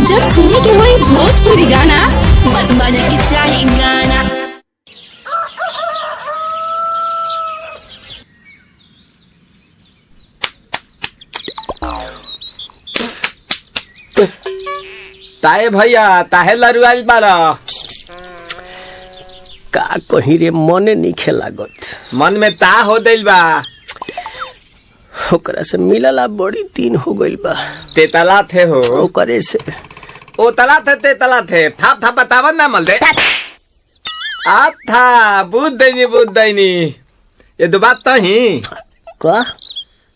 जब सुने के वही भोजपुरी गाना, बस बजे के चाही गाना। ताए भैया ताहे लरुआल बारा का कहीं रे मने नहीं लागत। मन में ता हो दिल बा, ओकरा से मिलला बड़ी दिन हो गइल बा। ते तला थे हो ओकरे से ओ तला थे ते तला थे थाप थाप बतावन ना मल दे आ था बुद्ध दैनी ये दो बात तो ही का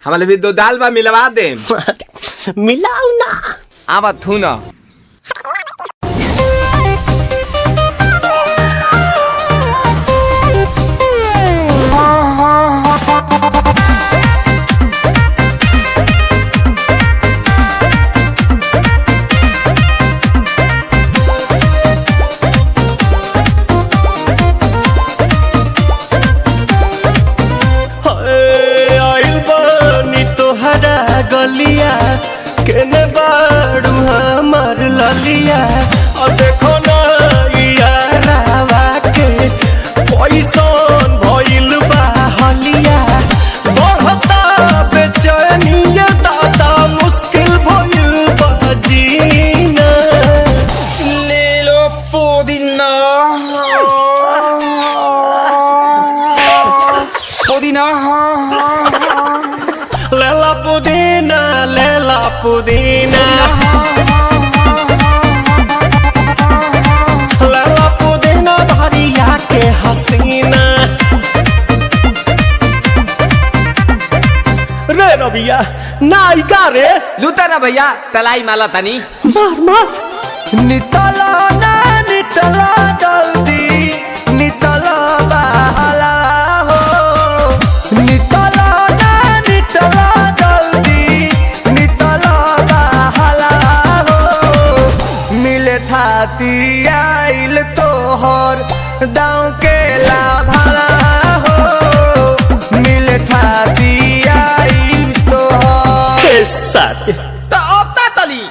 हमारे भी दो दाल बा मिलवा दे मिलाऊ ना आवा थू ना। गलिया केने बाड़ू हमार ललिया और देखो ना यारावा के पैसन भइल बा हलिया बढ़ता बेचैनिया दादा मुश्किल भइल बा जीना ले लो पुदीना पुदीना लेला पुदीना लेला पुदीना लेला पुदीना भरिया के हसीना रे रबिया नायिका रे लूटा ना भैया तलाई माला तनी मार मार नितला ना नितला जल्दी नितला बाला हो नितला आइल तोहर दाँव के लाभाला हो मिले थाती आइल तोहर साथी तो अब ता तली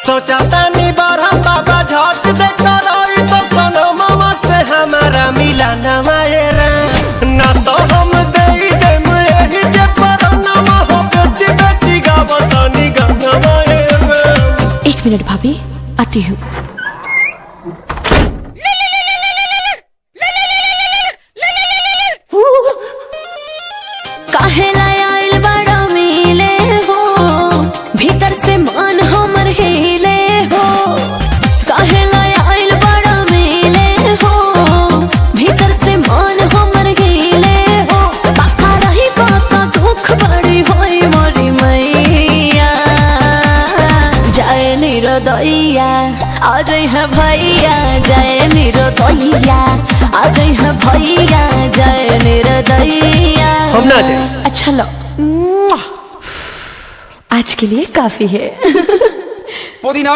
सोचा तानी बारह बाबा झट देखा रही तो सनो मामा से हमारा मिला न मायरा ना तो हम दे देम यही जे पर नामा हो बेची बेची गावतानी गंगा मायरा। 1 मिनट भाभी, आती हूँ। काहे लायल बड़ा मिले हो, भीतर से मन हमर हिले हो। काहे लायल बड़ा मिले हो, भीतर से मन हमर हिले हो। पापा रही पापा दुख बड़ी होई मोरी मैया, जाए निरोदैया आज है भैया, जय निरोदैया आज है भैया, जय निरोदैया। हम ना जाए। अच्छा लो, आज के लिए काफी है। पुदीना